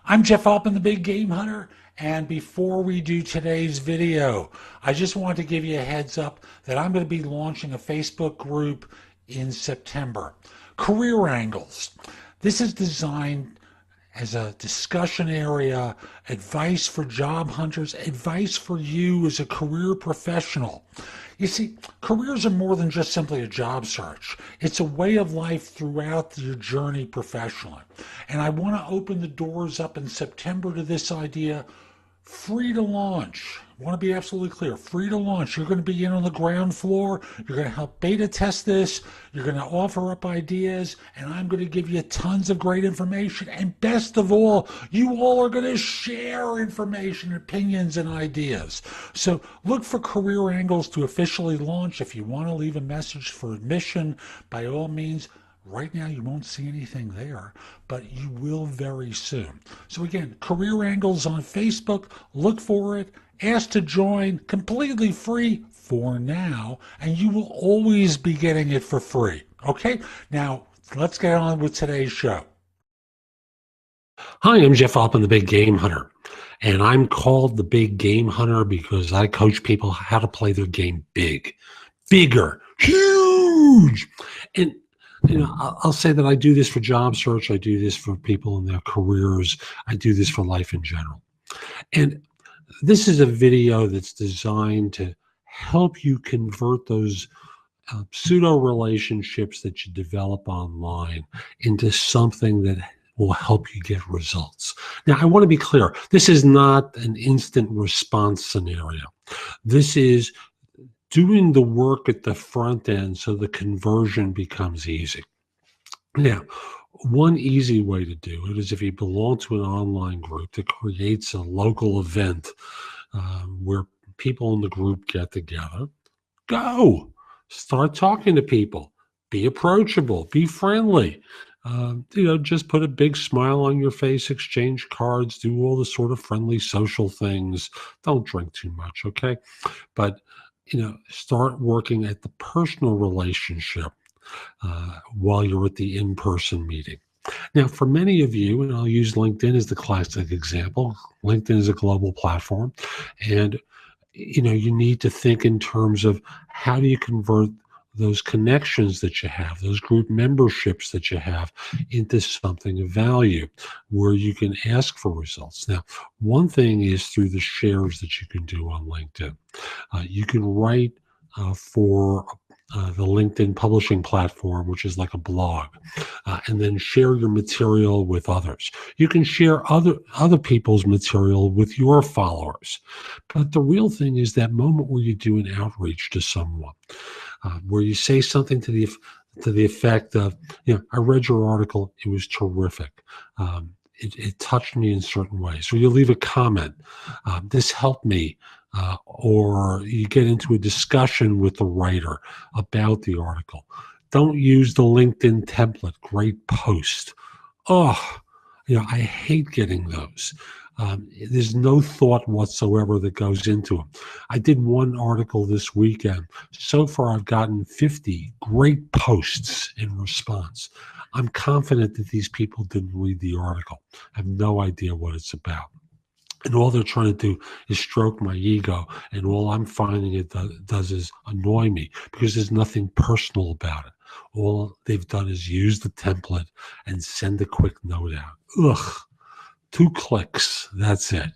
I'm Jeff Altman, the Big Game Hunter, and before we do today's video, I just want to give you a heads up that I'm going to be launching a Facebook group in September. Career Angles. This is designed as a discussion area, advice for job hunters, advice for you as a career professional. You see, careers are more than just simply a job search. It's a way of life throughout your journey professionally. And I want to open the doors up in September to this idea, free to launch. I want to be absolutely clear, free to launch. You're going to be in on the ground floor. You're going to help beta test this. You're going to offer up ideas, and I'm going to give you tons of great information. And best of all, you all are going to share information, opinions, and ideas. So look for Career Angles to officially launch. If you want to leave a message for admission, by all means, right now, you won't see anything there, but you will very soon. So again, Career Angles on Facebook. Look for it. Ask to join, completely free for now, and you will always be getting it for free. Okay? Now, let's get on with today's show. Hi, I'm Jeff Altman, the Big Game Hunter, and I'm called the Big Game Hunter because I coach people how to play their game big, bigger, huge. And I'll say that I do this for job search. I do this for people in their careers. I do this for life in general. And this is a video that's designed to help you convert those pseudo relationships that you develop online into something that will help you get results. Now, I want to be clear. This is not an instant response scenario. This is doing the work at the front end so the conversion becomes easy. Now, one easy way to do it is if you belong to an online group that creates a local event where people in the group get together, go. Start talking to people. Be approachable. Be friendly. Just put a big smile on your face, exchange cards, do all the sort of friendly social things. Don't drink too much, okay? But start working at the personal relationship while you're at the in-person meeting. Now, for many of you, and I'll use LinkedIn as the classic example, LinkedIn is a global platform, and you need to think in terms of how do you convert those connections that you have, those group memberships that you have into something of value where you can ask for results. Now, one thing is through the shares that you can do on LinkedIn. You can write for the LinkedIn publishing platform, which is like a blog, and then share your material with others. You can share other people's material with your followers. But the real thing is that moment where you do an outreach to someone, where you say something to the effect of, I read your article, it was terrific. It touched me in certain ways. Or you leave a comment, this helped me. Or you get into a discussion with the writer about the article. Don't use the LinkedIn template, great post. Oh, I hate getting those. There's no thought whatsoever that goes into them. I did one article this weekend. So far, I've gotten 50 great posts in response. I'm confident that these people didn't read the article. I have no idea what it's about. And all they're trying to do is stroke my ego. And all I'm finding it does is annoy me because there's nothing personal about it. All they've done is use the template and send a quick note out. Ugh, 2 clicks, that's it.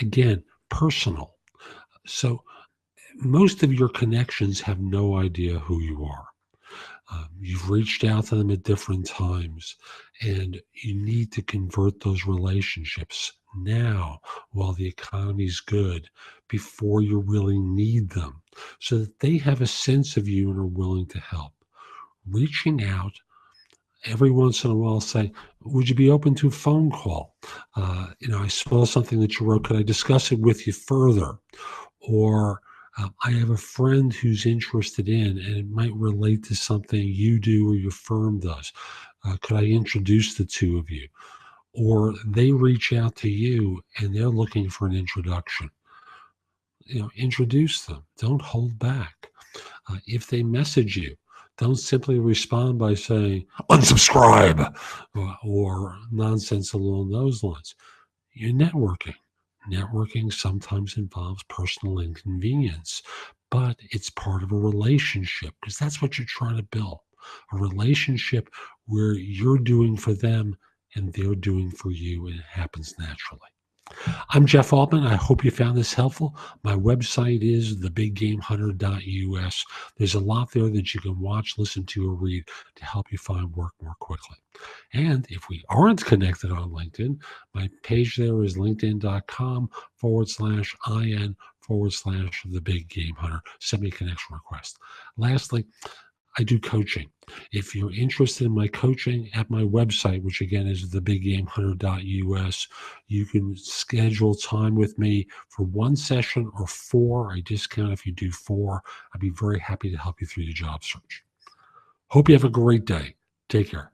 Again, personal. So most of your connections have no idea who you are. You've reached out to them at different times, and you need to convert those relationships now while the economy's good, before you really need them, so that they have a sense of you and are willing to help. Reaching out every once in a while, say, would you be open to a phone call? I saw something that you wrote. Could I discuss it with you further? Or I have a friend who's interested in, and it might relate to something you do or your firm does. Could I introduce the two of you? Or they reach out to you and they're looking for an introduction. Introduce them. Don't hold back. If they message you, Don't simply respond by saying, unsubscribe, or nonsense along those lines. You're networking. Networking sometimes involves personal inconvenience, but it's part of a relationship because that's what you're trying to build. A relationship where you're doing for them and they're doing for you, and it happens naturally. I'm Jeff Altman. I hope you found this helpful. My website is thebiggamehunter.us. There's a lot there that you can watch, listen to, or read to help you find work more quickly. And if we aren't connected on LinkedIn, my page there is linkedin.com/in/thebiggamehunter. Send me a connection request. Lastly, I do coaching. If you're interested in my coaching at my website, which again is thebiggamehunter.us, you can schedule time with me for one session or 4. I discount if you do 4. I'd be very happy to help you through your job search. Hope you have a great day. Take care.